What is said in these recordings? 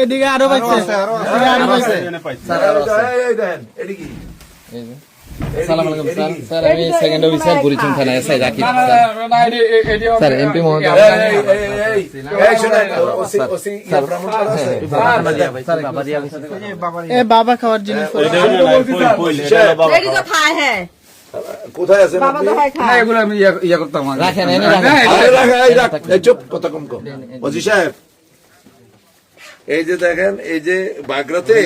এদিকে আরো পাইছে সালাম আলাইকুম স্যার স্যার আমি সেকেন্ড অফিসার বুড়িচুং থানা এসআই রাকিব স্যার এমপি মহোদয় এ বাবা খাওয়ার জিনিস কোথায় আছে এগুলো আমি ইয়া করতাম রাখেন চুপ কথা কম কম ওসি সাহেব এই যে দেখেন এই যে বাগরাতে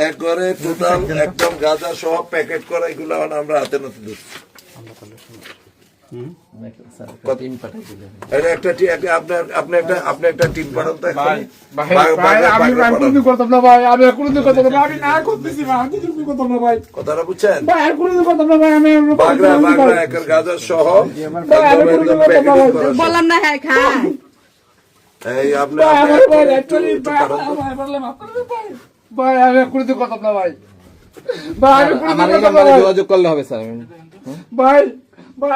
একবারে টোটাল একদম গাঁজা সহ প্যাকেট করা এগুলো আমরা হাতে নাতে দিচ্ছি আপনি একটা টিম পাঠান তো কথাটা বুঝছেন গাঁজা সহ বললাম না হ্যাঁ খা এই আপনি ভাই আমি কোনো কথা না ভাই আমার যোগাযোগ করলে হবে স্যার ভাই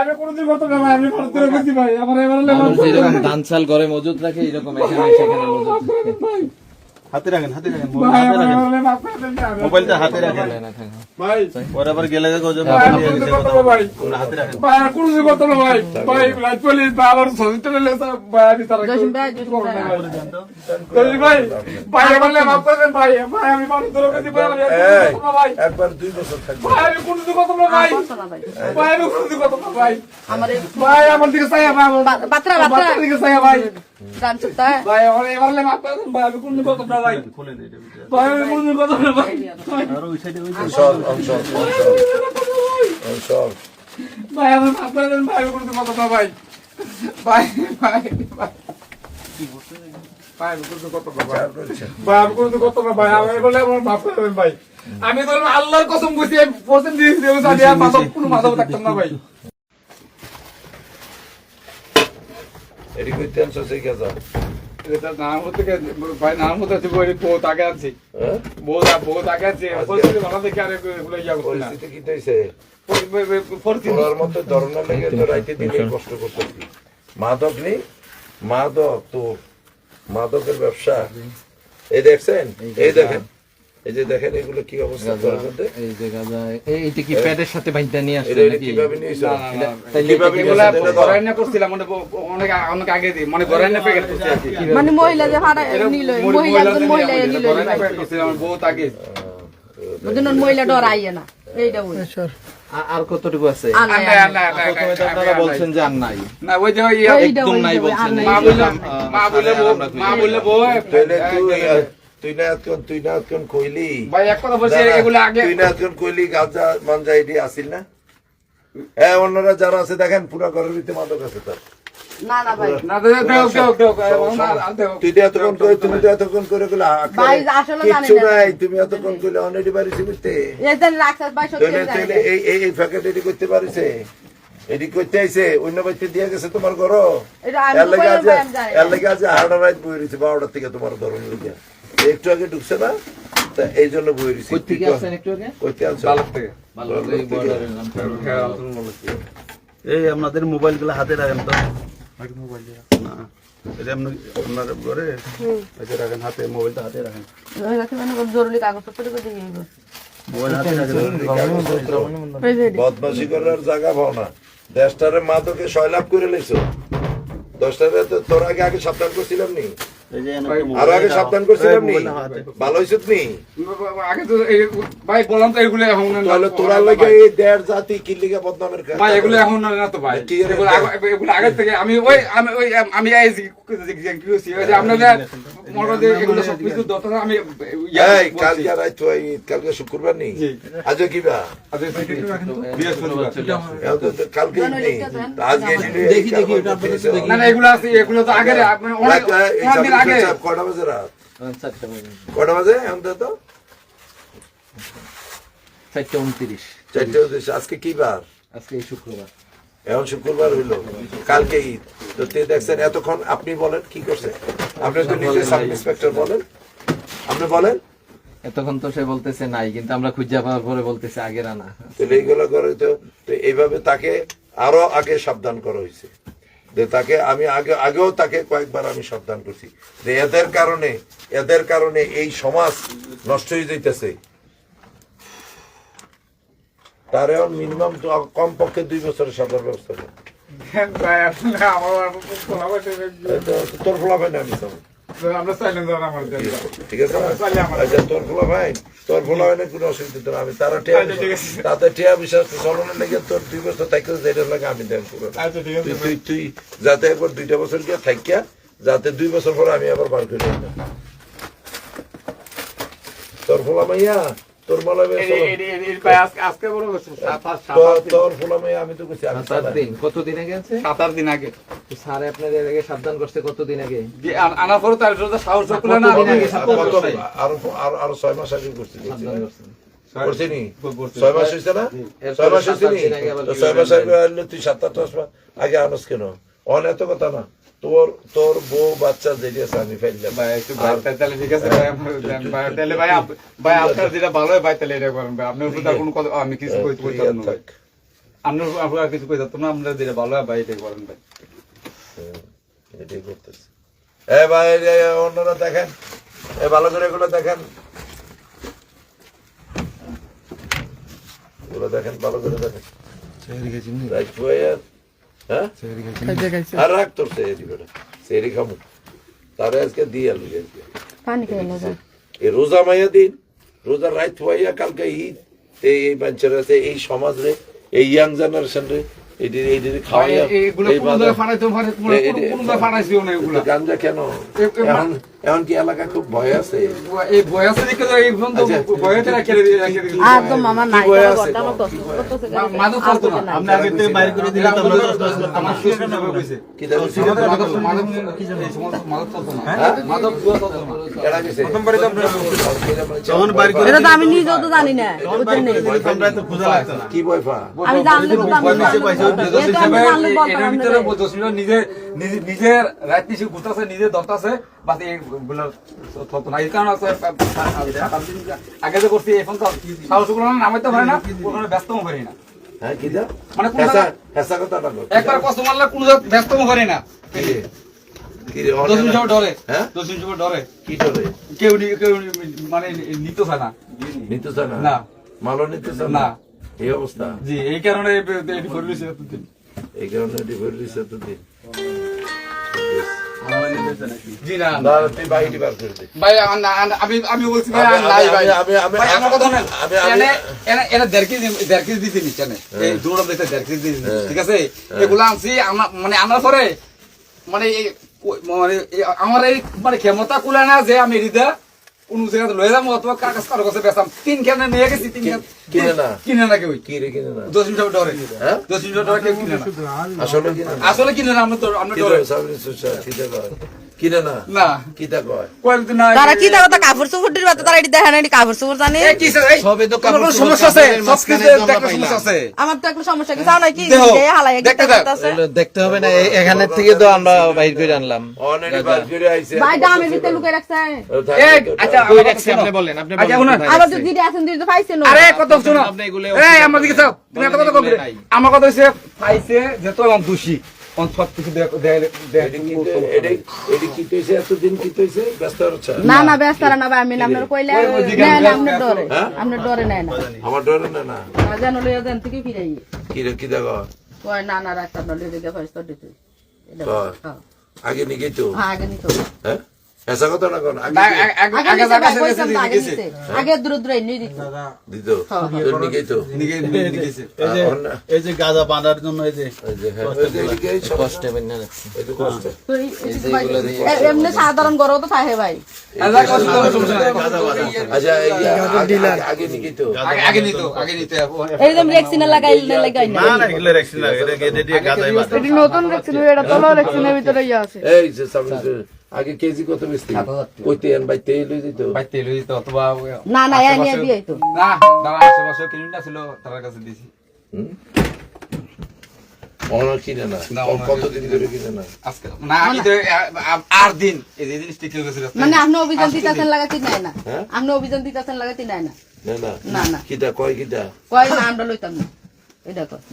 আমি কোনোদিন কথা না ভাই আমি ভারতের গেছি ভাই আমার যেরকম ধান চাল ঘরে মজুদ রাখে এরকম এখানে সেখানে হাতে রাখেন মোবাইলটা হাতে রাখেন ভাই পরে আবার গেলে ভাই হাতে রাখেন ভাই কোনোদিন কথা না ভাই লাইট পুলিশ বাবার সহিত ভাই আমি তারা ভাই বললে মাফ করবেন ভাই আমি ভারতের গেছি ভাই একবার 2 বছর থাকবে ভাই আমি কোনোদিন কথা না ভাই আমি কোনোদিন কথা না ভাই ভাই আমার দিকে চাই বাতরা দিকে চাই ভাই জান চুপতা ভাই এবারে মাফ করবেন ভাই আমি কোনোদিন কথা না ভাই খুলে দে এটা ভাই আমি কোনোদিন কথা না ভাই আর ওই সাইডে ভাই আমি মাফ করবেন ভাই আমি কোনোদিন কথা না ভাই ভাই ভাই আমি কোনোদিন কথা না ভাই ভাই আমি কোনোদিন কথা না ভাই আমি বলে আমার মাফ করবেন ভাই আমি তো আল্লাহর কসম কইছি পছন্দ দিয়েছি আমি আর মাথা কোনো মাথা থাকতাম না ভাই এডি কইতে আনছো সেই গাঁজা এটা নাম হতে ভাই নাম হতে আছে বই বহুত আগে আছে বহুত আগে আছে পরিস্থিতি ভালো দেখে আরে এগুলো ইয়া করতে না পরিস্থিতি কি হইছে পরিস্থিতি ওর মধ্যে ধরনের লেগে তো রাইতে দিনে কষ্ট করতেছি মাদক নেই মাদকের ব্যবসা এই দেখছেন এই দেখেন এই যে দেখেন এগুলো কি অবস্থা করার মধ্যে এই যে গাঁজা এইটা কি প্যাডের সাথে বাইন্ধা নিয়ে আসছে এটা নাকি কিভাবে নিয়েছো কিভাবে এগুলা গরাইনা করছিলাম অনেক আগে দিই মানে গরাইনা প্যাকেট করছি আর কি মানে মহিলা যে হারা নিল মহিলা নিল গরাইনা প্যাকেট করছিলাম বহুত আগে বুঝুন মহিলা ডরাইয়া না এইটা বল আর কতটুকু আছে আপনারা বলছেন যে আর নাই না ওই যে একদম নাই বলছেন মা বললে বউ তুই না এতক্ষণ কইলি ভাই এক কথা বলছি এগুলো আগে তুই না এতক্ষণ কইলি গাঁজা মাঞ্জা এটি আসিল না হ্যাঁ অন্যরা যারা আছে দেখেন পুরো ঘরের ভিতরে মাদক আছে তার না ভাই না দেও তুই তো এতক্ষণ করে তুমি তো এতক্ষণ করে গেলে ভাই আসলে জানেন কিছু নাই তুমি এতক্ষণ করলে অনেকটি বাড়িছি বুঝতে এদের রাখছাস ভাই সত্যি জানেন এই প্যাকেট এটি করতে পারিছে এটি করতে আইছে অন্য বাড়িতে দিয়ে গেছে তোমার ঘর এটা আমি এর লেগে আছে হাওড়া রাত বই রয়েছে 12টার থেকে তোমার ধরন লেগে একটু আগে ঢুকছে না তা এই জন্য বই রয়েছে কই থেকে আসেন একটু আগে কইতে আনছো বালক থেকে এই বর্ডারের নাম এই আপনাদের মোবাইলগুলো হাতে রাখেন তো মোবাইল না এটা আপনার ঘরে এটা রাখেন হাতে মোবাইলটা হাতে রাখেন জরুরি কাগজপত্র করে দিয়ে মোবাইল হাতে রাখেন বদমাশি করার জায়গা পাও না দেশটারে মাদকে সয়লাভ করে লাইছো 10টারে তো তোর আগে সাবধান করছিলাম নি আর আগে সাবধান করছিলাম নি ভালো হইছত নি আগে তো ভাই বললাম তো এগুলো এখন তাহলে তোরা লাগে এই দেড় জাতি কি লিগে বদনামের কাজ ভাই এগুলো এখন না তো ভাই এগুলো আগে থেকে আমি আপনাদের মনে যে এগুলো সব কিছু দরকার আমি কালকে রাত কালকে শুক্রবার নেই আজকে কি বা কালকে নেই আজকে দেখি না না এগুলো আছে এগুলো তো আগে অনেক দিন আগে কটা বাজে রাত 4টা বাজে কটা বাজে এখন তো 4:29 4:29 আজকে কি বার আজকে শুক্রবার এখন শুক্রবার হইলো কালকে ঈদ তো তে দেখছেন এতক্ষণ আপনি বলেন কি করছে আপনি তো নিজে সাব ইন্সপেক্টর বলেন আপনি বলেন এতক্ষণ তো সে বলতেছে নাই, কিন্তু আমরা খুঁজে পাওয়ার পরে বলতেছে আগের আনা। তাহলে এইগুলো করে তো এইভাবে তাকে আরো আগে সাবধান করা হয়েছে। যে তাকে আমি আগেও তাকে কয়েকবার আমি সাবধান করছি যে এদের কারণে এই সমাজ নষ্ট হয়ে যাইতেছে। তার এখন মিনিমাম কম পক্ষে 2 বছরের সাজার ব্যবস্থা করে। ভাই আসলে আমার খোলা বসে তোর ফোলা ভাই না আমি চাবো। আমরা চাইলেন ধর আমার ঠিক আছে না? আচ্ছা, তোর ফোলা ভাই না কোনো অসুবিধা তো না। আমি তারা তাতে টিয়া বিশ্বাস চলনের লেগে তোর 2 বছর থাকতে যেটা লাগে আমি দেন পুরো। আচ্ছা ঠিক আছে তুই যাতে একবার 2টা বছর গিয়ে থাকিয়া যাতে 2 বছর পরে আমি আবার বার করে দিই। তোর ফোলা মাইয়া তোর মালা ভাই আজকে বড় বছর 7 তোর ফোলা মাইয়া আমি তো কইছি আমি 7 দিন, কতদিন আগে আছে? 7 দিন আগে স্যার আপনাদের আগে সাবধান করছে কতদিন আগে? আনার পরে তার সাহস করলে না আরো 6 মাস আগে করছি সাবধান করছে। করছিনি 6 মাস হয়েছে না? 6 মাস হয়েছে নি? 6 মাস আগে আনলে তুই 7-8 মাস আগে আনস কেন? অন এত কথা না। তোর বউ বাচ্চা যেটি আছে আমি ফেললাম। ভাই একটু তাহলে ঠিক আছে ভাই তাহলে ভাই আপনার যেটা ভালো হয় ভাই তাহলে এটা করেন ভাই। আপনার উপর কোনো কথা আমি কিছু কইতে পারতাম না। আপনার কিছু কইতে পারতাম না। আমরা যেটা ভালো হয় ভাই এটাই করেন ভাই। এটাই করতেছি। ভাই অন্যরা দেখেন, ভালো করে এগুলো দেখেন, এগুলো দেখেন, ভালো করে দেখেন। রাইট ভাইয়া, হ্যাঁ আর রাখ তোর সেরি খামু তারে আজকে দিয়ে আলু পানি খেয়ে না এই রোজা মাইয়া দিন, রোজা রাইত হইয়া কালকে ঈদ। এই বাঞ্চার আছে এই সমাজ রে, এই ইয়াং জেনারেশন রে খাওয়াইয়া গাঞ্জা কেন এখন কি এলাকা খুব ভয় আছে? একদম আমার নাই মাদক চলতো না। আপনি আগে থেকে বাইরে করে দিলে তো আমার সুস্থ হবে কইছে। কি দাবি মাদক চলতো না। মাদক এরা গেছে প্রথমবারে তো আমরা যখন বাইরে করে এটা তো আমি নিজেও তো জানি না বুঝছেন নি আমরা তো খোঁজা লাগতো না। কি ভয় পা? আমি জানলে তো নিজের রাত নিশি ঘুরতেছে, নিজের দরতাছে বাস এইগুলো চলতো না। এই কারণে আগে যে করছি এখন তো সাহস করলো না, নামাইতে পারে না, ওখানে ব্যস্ত পারি না। হ্যাঁ কি দা মানে হেসা কথাটা একবার কষ্ট মারলে কোনো ব্যস্ত পারি না। কি রে 10 মিনিট ডরে, হ্যাঁ 10 মিনিট ডরে, কি ডরে? কেউ মানে নিতে চায় না। নিতে চায় না, মালও নিতে চায় না। এই অবস্থা, জি এই কারণে এটি করে লইছি এতদিন। এই কারণে ডিভোর্স এতদিন। জি না না তুই বাইরে বার করে দে ভাই, আমি বলছি ভাই নাই ভাই, ভাই আমার কথা না। এনে 1.5 কেজি দিতে নিচ্ছে না, এই দুটো দিতে 1.5 কেজি দিতে, ঠিক আছে? এগুলা আনছি মানে আনার পরে মানে আমার এই মানে ক্ষমতা কুলা না যে আমি এদিকে কোন জায়গায় লয়ে যাবো অথবা কাগজ কারো কাছে বেচাম। 3 খানে নিয়ে গেছি, 3 খান কিনে না কেউ। কি রে কিনে না 10 মিনিট ডরে, হ্যাঁ 10 মিনিট ডরে কেউ কিনে না। আসলে কিনে না আসলে কিনে না, আমরা কি ডরে রে সামনে সুচা কিটা কয় কিনে না না কিটা কয় কয়েকদিন না। তারা কি দেখো কাপড় চোপড়ের বাতা তারা এটি দেখে না, এটি কাপড় চোপড় জানে। এই কি এই সবে তো কোনো কাপড় সমস্যা আছে, সব কিছু জমা একটা সমস্যা আছে। আমার তো একটা সমস্যা কি জানো কি দেখো, এই হালাই দেখতে একটা থাক। কথা আছে দেখতে হবে না, এখানে থেকে তো আমরা বাইর করে আনলাম। অলরেডি বার করে আইছে ভাই দামে ভিতরে লুকিয়ে রাখছে। এই আচ্ছা কই আমার রাখছি কথা আপনি শোনো। বলেন, আপনি আচ্ছা, বলেন। এখন আবার তো দিদি আছেন দিদি তো পাইছে না। আরে কত শোনো, আপনি এগুলো এই আমার দিকে চাও, তুমি এত কথা কইবে। আমার কথা হইছে পাইছে যে তো আমার দোষী অন সব কিছু এডি কি কইছে এতদিন কি কইছে ব্যস্ত হচ্ছে না না ব্যস্ত না ভাই, আমি আপনার কইলে না আপনি ডরে, আপনি ডরে নাই না আমার ডর না না জানো লইয়া দেন থেকে ফিরাই কি রে কি দেখো কই না না রাখতা না লইয়া দেখে ফাইস্ত দিতে আগে নিকে তো আগে নিতো হ্যাঁ এসা কথা না কোন আগে আগে আগে দূর দূর এনে দিত দিত তোর নিকে তো এই যে গাঁজা বাঁধার জন্য এই যে কষ্ট হবে না রাখছি। এই তো কষ্ট এমনি সাধারণ গরম তো থাকে ভাই। আচ্ছা আগে নিকে তো আগে নিতে এই যে রেক্সিনা লাগাই না না এগুলো রাখছি না, এটা গেটে দিয়ে গাঁজাই বাঁধে। এটি নতুন রেক্সিনা, এটা তলো রেক্সিনার ভিতরে ইয়া আছে। এই যে সামনে আগে কেজি কত বেশি কইতে আন ভাই তেল হই দিত বাইতে লই তো অথবা না না এ নিয়ে দিই তো না দাদা আশেপাশে কিনুটা ছিল তার কাছে দিছি। অনার কিনে না না, অনার কতদিন ধরে কিনে না আজকে না আমি তো 8 দিন এই যে জিনিস ঠিক হয়ে গেছিল মানে আপনি অভিযান দিতেছেন লাগাতে নাই না হ্যাঁ? আপনি অভিযান দিতেছেন লাগাতে নাই না না না না না কিটা কয় কিটা কয় না আমরা লইতাম না এটা কয়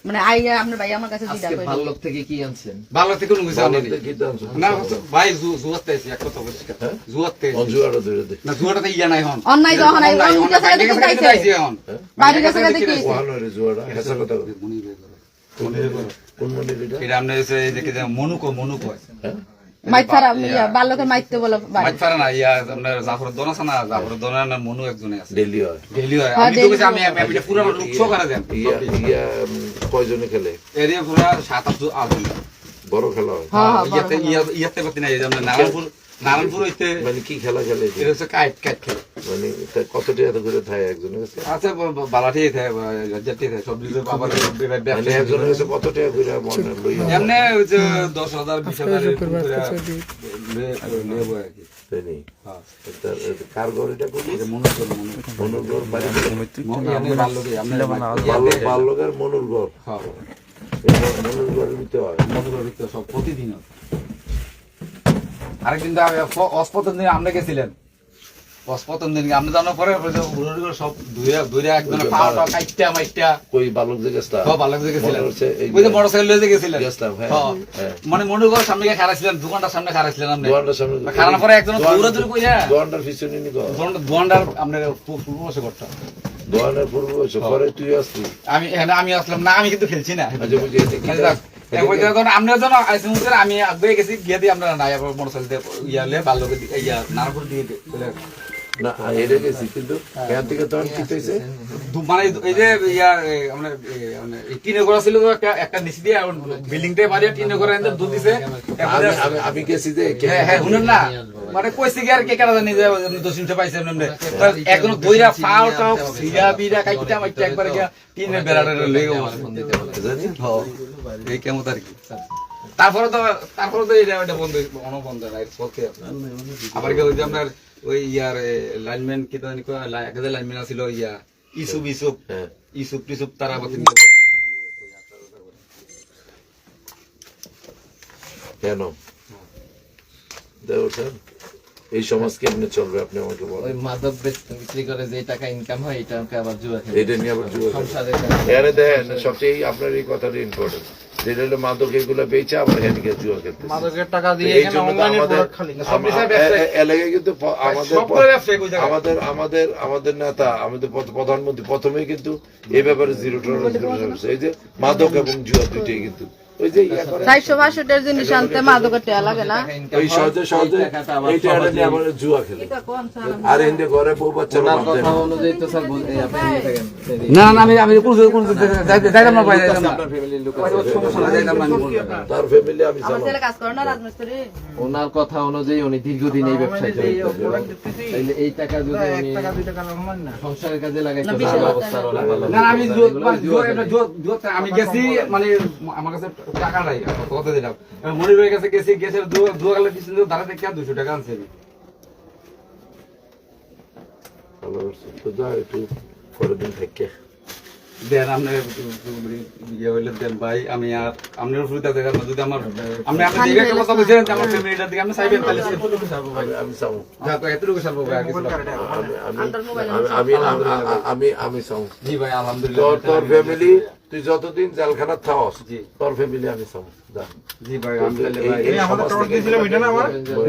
মানে আইয়া আপনার ভাই আমার কাছে দিদা আজকে কই ভাল্লুক থেকে কি আনছেন? ভালো থেকে কোনো কিছু আনি নাই। কিটা আনছো না ভাই জুয়াতে আছে এক কথা বলছি হ্যাঁ? জুয়াতে অঞ্জুয়াটা ধরে দে না জুয়াটাতে ইয়া নাই হন অন্যায় তো অন্যায় উল্টা সাইডে দেখে যাইছে হন বাড়ির কাছে দেখে ওহানো রে জুয়াটা হেসা কথা বল। কোন মনে এটা এটা আমরা এসে এই যে কি যে মনুক হয় হ্যাঁ মাইত ছাড়া ইয়া বাল্যকে মাইতে বলে বাড়ি মাছ পারে না ইয়া আপনার জাফর দোনা আছে না জাফর দোনা না মনু একজনে আছে ডেলি হয় ডেইলি হয় হ্যাঁ, আমি তো daily কইছি আমি আমি এটা পুরো লোক শো করে দেন ইয়া ইয়া কয়জনে খেলে এরিয়া পুরো 7-8 জন বড় খেলা হয় হ্যাঁ হ্যাঁ ইয়াতে ইয়াতে করতে নাই আমরা নারায়ণপুর হইতে মানে কি খেলা খেলে এটা? এটা হচ্ছে কাইট খেলে মানে তা কত টাকা করে থাকে একজনের কাছে আচ্ছা বালাটি থাকে রাজ্জাটি থাকে সব কিছু আবার মানে একজনের কাছে কত টাকা করে মনে লইয়া এমনি ওই যে 10,000 20,000 নেবো আর কি তাই নি হ্যাঁ এটা কার ঘর এটা কোন এটা মনে করো মনুর ঘর বাড়ি মনে ভালো কি আমরা বাল্যকার মনুর ঘর হ্যাঁ এই মনুর ঘরের ভিতরে হয় মনে করো সব প্রতিদিন হয়। আরেকদিন তো অস্পতন দিন আপনি গেছিলেন অস্পতন দিন আপনি জানার পরে সব ধুয়ে একদম পাওয়াটা কাইটটা মাইটটা কই বালক যে গেছতা সব ভালো করে গেছিলেন মনে হচ্ছে এই ওই যে মোটরসাইকেল লয়ে গেছিলেন গেছতাম হ্যাঁ হ্যাঁ। হ্যাঁ মানে মনে করো সামনে গিয়ে খারাইছিলেন দোকানটার সামনে খারাইছিলেন আপনি দোকানটার সামনে খারানোর পরে একজন দৌড়াদৌড়ি কইয়া দোকানটার পিছনে নি গো দোকানটার আপনার পূর্ব বসে করতাম দোকানের পূর্ব বছর পরে তুই আসলি আমি আসলাম না আমি কিন্তু খেলছি না আজ বুঝি এটা কি আপনি যখন আইসিমুসের আমি আগে গেছি গিয়ে দিয়ে আমরা নাই আবার মোটরসাইকেল দিয়ে ইয়ালে ভালো ইয়া নারপুর দিয়ে না এটা গেছি কিন্তু এখান থেকে তখন কি হয়েছে মানে এই যে ইয়া আমরা টিনে করা ছিল তো একটা নিচে দিয়ে বিল্ডিংটাই মারিয়া টিনে করা এনে দুধ দিছে আমি গেছি যে হ্যাঁ শুনেন না মানে কইছে কি আর কে কারা জানি যে দোষিনটা পাইছেন এমনি একজন দইরা ফাও টাও সিরা বিরা কাইটা মাইটা একবার গিয়া টিনে বেড়াটা লেগে জানি এই কেমন আর কি তারপরে তো এটা বন্ধ বন্ধ নাই চলতে আবার কি ওই যে আপনার ওই ইয়ার লাইনম্যান কি জানি একটা লাইনম্যান আছিল ইয়া ইসুপ হ্যাঁ ইসুপ তারা বলছেন কেন দেখছেন এই সমাজ কেমনে চলবে আপনি আমাকে ওই বলেন মাদক বিক্রি করে যে টাকা ইনকাম হয় এটাকে আবার জুয়া খেলে এটা নিয়ে আবার যুবক সংসারের এখানে দেখেন সবচেয়ে আপনার এই কথাটা ইম্পর্টেন্ট যেটা হলো মাদক এগুলো বেচে আবার হ্যান্ডিকে জুয়া খেলতে মাদকের টাকা দিয়ে এই জন্য তো এলাকায় কিন্তু আমাদের নেতা আমাদের প্রধানমন্ত্রী প্রথমেই কিন্তু এই ব্যাপারে জিরো টলারেন্স এই যে মাদক এবং জুয়া দুইটাই কিন্তু ওই যে 462 জিনিস আনতে মাদকের টাকা লাগে না ওই সহজে এইটা নিয়ে আবার জুয়া খেলে আর এনে ঘরে বউ বাচ্চা কথা অনুযায়ী তো স্যার আপনি নিয়ে থাকেন না আমি কোন যাইতাম না যাইতাম না আপনার ফ্যামিলির লোক সমস্যা না যাইতাম না তার ফ্যামিলি আমি আমার ছেলে কাজ করে না রাজমিস্ত্রি ওনার কথা অনুযায়ী উনি দীর্ঘদিন এই ব্যবসায় জড়িত তাইলে এই টাকা যদি উনি সংসারের কাজে লাগাইতে তাহলে অবস্থা আরো ভালো না আমি আমি গেছি মানে আমার কাছে টাকা নাই কত দিলাম মনির ভাইয়ের কাছে গেছি দুয়ালে পিছনে দাঁড়াতে কে 200 টাকা আনছে ভালো তো যা একটু পরের দিন থেকে দেন আপনি ইয়ে হইলে দেন ভাই আমি আর আপনার সুবিধা দেখার না যদি আমার আপনি দিকে একটা কথা বলছেন আমার ফ্যামিলিটার দিকে আপনি চাইবেন তাহলে আমি চাও যা তো এতটুকু সারবো ভাই কিছু আমি চাও জি ভাই আলহামদুলিল্লাহ তোর ফ্যামিলি তুই যতদিন জেলখানা থাকস তোর ফ্যামিলি আমি চাও জি ভাই আমি তাহলে ভাই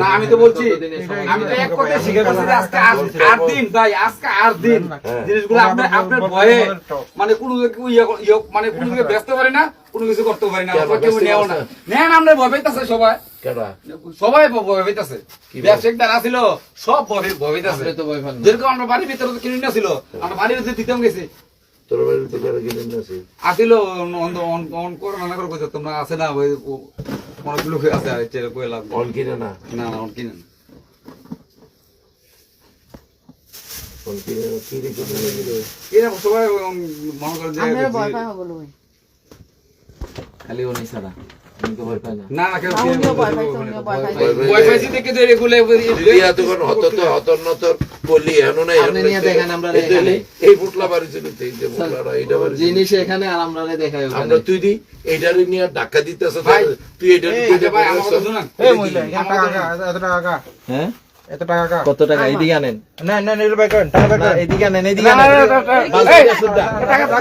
না আমি তো বলছি আমি তো এক কথা শিখে গেছি যে আজকে 8 দিন ভাই আজকে 8 দিন জিনিসগুলো আপনার ভয়ে মানে কোনো মানে কোনো কিছু ব্যস্ত পারি না কোনো কিছু করতে পারি না কেউ নেও না নেন আমরা ভয় পাইতাছে সবাই ভয় পাইতাছে ব্যবসায়িক দ্বারা ছিল সব ভয় পাইতাছে যেরকম আমরা বাড়ির ভিতরে কিনে নিয়েছিল আমরা বাড়ির ভিতরে দিতাম গেছি তোর বাড়িতে যারা কিনে নিয়েছে আসিল অন করে না করে কইছো তোমরা আছে না ওই অনেকগুলো আছে আর চেয়ে কইলাম অন কিনে না না অন কিনে না অন কিনে কি রেখে দিলে এরা সবাই মনে করে যে আমরা ভয় পাই বলবো খালি উনি ছাড়া আমি তো ভয় পাই না। না কেউ উনিও ভয় পাইছে, উনিও ভয় পাইছে। ওয়াইফাই দেখে তো এগুলো দিয়া তখন হতর করলি এনো নাই আপনি নিয়ে দেখেন আমরা এখানে। এই বুটলা বাড়ি ছিল তো, এই যে বুটলাটা এইটা বাড়ি ছিল। জিনিস এখানে আর আমরা দেখাই ওখানে। আমরা তুই দি এইটারে নিয়ে ধাক্কা দিতেছ, ভাই, তুই এইটারে ভাই আমার কথা শুনুন এই মহিলা এখানে টাকা কা, এত টাকা কা, হ্যাঁ এত টাকা কা। কত টাকা এদিকে আনেন না না নিল ভাই করেন, টাকা না করেন। এদিকে আনেন এদিকে না, না, আনেন না, না, না, বালতি এই, দিয়ে সুদ্ধা।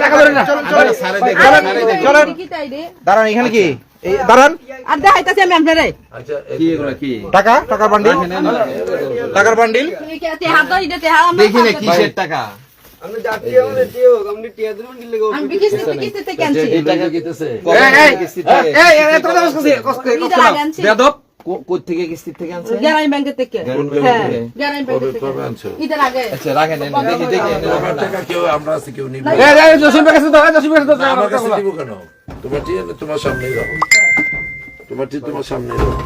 টাকা ধরে না আমরা সারে দেখি সারে দেখি চলেন। কি তাই রে? দাঁড়ান এখানে কি? এই দাঁড়ান। আর দেখাইতাছি আমি আপনারে। আচ্ছা কি এগুলো কি টাকার বান্ডিল, টাকার বান্ডিল। তুমি কি তেহার দাও, এটা তেহার আমরা দেখি না পাঁচটা কিসের টাকা আমি কিস্তিতে কেনছি। এই টাকা কিতেছে এত কথা বলছিস ঈদের আগে আনছি। বেয়াদব কোথা থেকে কিস্তি থেকে আনছেন গ্রামীণ ব্যাংকের থেকে। কোন ব্যাংক হ্যাঁ, থেকে? গ্রামীণ ব্যাংকের থেকে। কবে আনছো? ঈদের আগে। আচ্ছা রাখেন এনে, দেখি দেখি এনে আমার রাখেন না। টাকা কেউ আমরা আছি, কেউ নিব এই এই জসিম কাছে দাও, জসিম কাছে না, আমার কাছে দাও। দিব কেন? তোমার ঠিক আছে, তোমার সামনেই রাখো, তোমার সামনেই রাখো।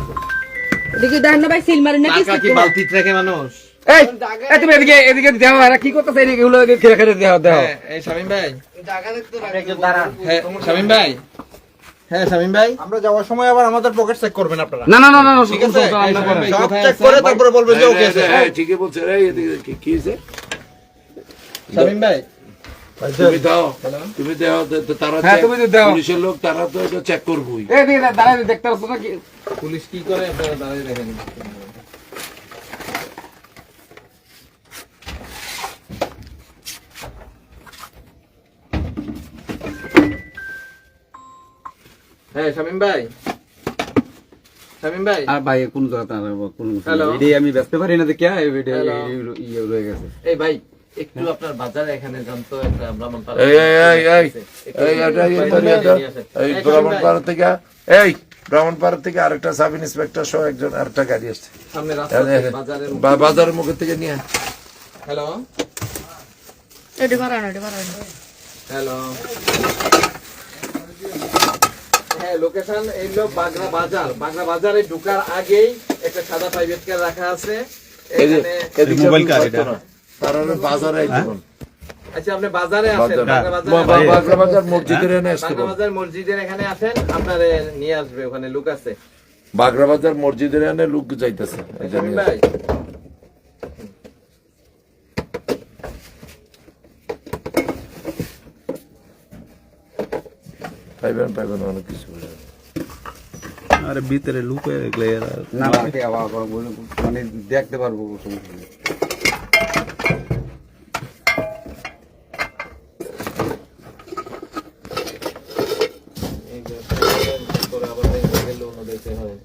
দেখি দেখেন না ভাই, সিল মারি না টাকা কি কিস্তিতে। বালতিতে রাখে মানুষ? এই এই তুমি এদিকে দেও, এরা কি করতেছে এগুলো খেলে খেলে দেও দেও। হ্যাঁ, এই শামীম ভাই দাঁড়ান। হ্যাঁ শামীম ভাই হ্যাঁ শামীম ভাই আমরা যাওয়ার সময় আবার আমাদের পকেট চেক করবেন আপনারা। না না না না ঠিক আছে এই শামীম ভাই সব কোথায় চেক আছে? করে তারপরে বলবেন যে ওকে আছে। এই, ঠিকই বলছে রে, এদিকে কি হয়েছে? শামীম ভাই তুমি দাও, তুমি দাও, তারা হ্যাঁ, check- তুমি তো দাও। পুলিশের লোক, তারা তো এটা চেক করবই। এই দিকে দাঁড়াই দেখতে পাচ্ছ না কি পুলিশ কি করে আপনারা দাঁড়িয়ে দেখেন হ্যাঁ শামীম ভাই শামীম ভাই আর ভাই কোন কথা কোন Hello? এডি আমি ব্যস্ত পারি না দেখে এই ভিডিও Hello? ইয়ে রয়ে গেছে। এই ভাই একটু আপনার বাজারে এখানে জানতো একটা ব্রাহ্মণপাড়া এই, ব্রাহ্মণপাড়া থেকে, ব্রাহ্মণপাড়া থেকে আরেকটা সাব ইন্সপেক্টর সহ একজন আরেকটা গাড়ি আসছে, সামনে রাস্তা বাজারের বাজারের মুখের থেকে নিয়ে। হ্যালো এটি করানো, এটি করানো। হ্যালো হ্যাঁ লোকেশন এই লোক বাগড়া বাজারে ঢোকার আগেই একটা সাদা প্রাইভেট কার রাখা আছে এই যে এখানে এদিকে মোবাইল কার এটা? তারা বাজারে একজন আচ্ছা আপনি বাজারে আছেন বাগড়া বাজার মসজিদের এনে আসতে বল। বাজার মসজিদের এখানে আছেন আপনার নিয়ে আসবে ওখানে লোক আছে বাগড়া বাজার মসজিদের এনে লোক যাইতেছে, এই যে শামীম নিয়ে ভাই আসবে। পাইবেন অনেক কিছু বুঝবেন। আরে ভিতরে লুকে রাখলে এরা না বাকি আবার মানে দেখতে পারবো সমস্যা নেই। এই যে করে আবার গেলে অন্য দিতে হয়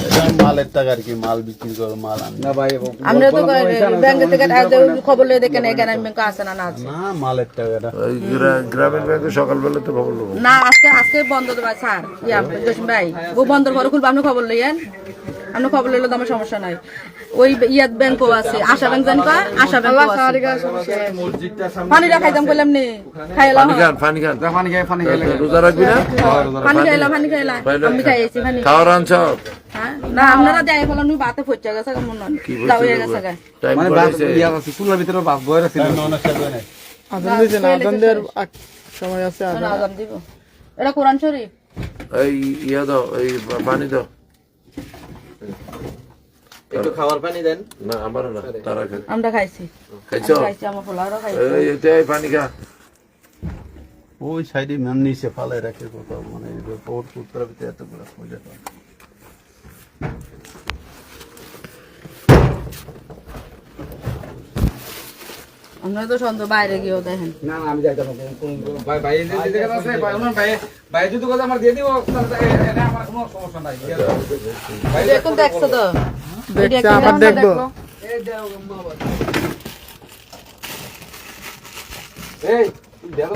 এটা মালের টাকা আর কি, মাল বিক্রি করে মাল আনে। না ভাই আমরা তো ব্যাংকের থেকে টাকা দিয়ে খবর লয়ে দেখেন এখানে ব্যাংক আছে না না আছে। না মালের টাকাটা ওই গ্রামীণ ব্যাংকে সকালবেলা তো খবর লোক না আজকে বন্ধ তো ভাই স্যার, ইয়া জসিম ভাই ও বন্ধ করে খুলবো, আপনি খবর লইয়েন, আপনি খবর লইলে তো আমার সমস্যা নাই। ওই ইয়াদ ব্যাংকও আছে, আশা ব্যাংক জানি কয়, আশা ব্যাংকও আছে। মসজিদটার সামনে পানিটা খাইতাম কইলাম নি, খাইলাম পানি খান পানি খাই রোজা রাখবি না? পানি খাইলাম আমি খাইছি পানি। খাওয়ার আনছ? হ্যাঁ না আপনারা যাই বললাম নি বাতে পড়ছে গেছে কেমন নন কি দাও হয়ে গেছে গা। টাইম মানে করেছে। ইয়া আছে চুলার ভিতরে বাপ বয়রা ছিল। আজান দিব, এটা কোরআন শরীফ। এই ইয়া দাও, এই পানি দাও। একটু খাবার পানি দেন না আমার না, তারা খাই আমরা খাইছি, খাইছো? খাইছি আমার পোলারও খাইছি। এই এটাই পানি খা। ওই সাইডে ম্যান নিচে ফালাই রাখে কোথাও, মানে ওর পুত্রের ভিতরে এত বড় খুঁজে পায়। আমরা তো সন্ধ্যা বাইরে গিয়েও দেখেন। না না আমি যাইতাম না। ভাই ভাই এই যে জায়গা আছে ভাই ওনার ভাই ভাই যদি কথা আমার দিয়ে দিব তাহলে এটা আমার কোনো সমস্যা নাই। ভাই দেখুন দেখছো তো, দেখছে, আবার দেখবো। এই তুই দেখো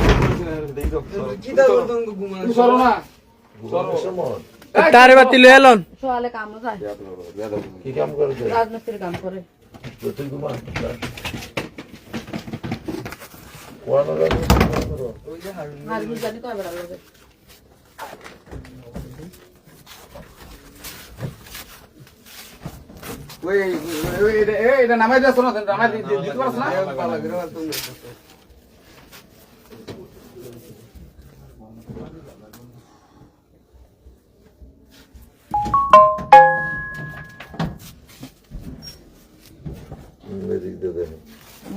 দেই দাও। কি দাও তুমি ঘুমানো? সরো না। তারে বাতি লয়ে এলন। সোয়ালে কাম যায়, কি কাম করেছে? রাজমিস্ত্রি কাম করে। তুই ঘুমা। ওয়ানো রাখো। আর কি জানি কয় বেলা লাগে। ওই এটা নামাই দিছ না, নামাই দিতে পারছ না?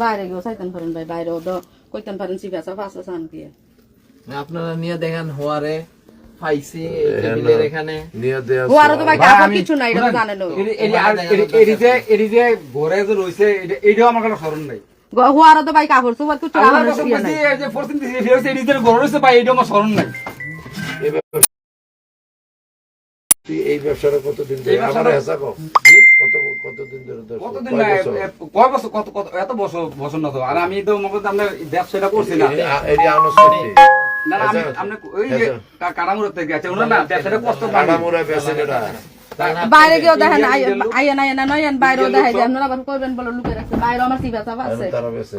বাইরে গিয়েও চাইতেন পারেন ভাই, বাইরেও তো কইতেন পারেন সিফা সাফা আছে সান দিয়ে। আপনারা নিয়ে দেখেন হওয়ারে পাইছি এই টেবিলের এখানে নিয়ে দেয়া ও আরো তো ভাই কাপড় কিছু নাই, এটা তো জানেন। এটি যে ঘরে যে রয়েছে এটাও আমার কোনো স্মরণ নাই। ও আরো তো ভাই কাপড় চোপড় কিছু আমার আমার কাছে ইয়ে নাই। এই যে পরদিন দিছি এটি হচ্ছে এটি যে ঘরে রয়েছে ভাই এটাও আমার স্মরণ নাই। তুই এই ব্যবসাটা কতদিন ধরে এই ব্যবসাটা- আমার হেসা কর কতদিন ধরে ধরছো? কতদিন কয় না, বছর? কয় বছর কত এত বছর না তো। আর আমি তো মনে করতে আপনার ব্যবসাটা করছি না। এটি আনুষ্ঠানিক না না, আমি ওই যে কাটামুড়া থেকে আছে ওনার না ব্যবসাটা কষ্ট পানি। কাটামুড়া বেচেন এটা বাইরে গিয়েও দেখেন আইয়া না নয়ন বাইরেও দেখাই যে আপনারা আবার কইবেন বলে লুকে রাখছে, বাইরে আমার সিফা সাফা আছে। তারা বেচে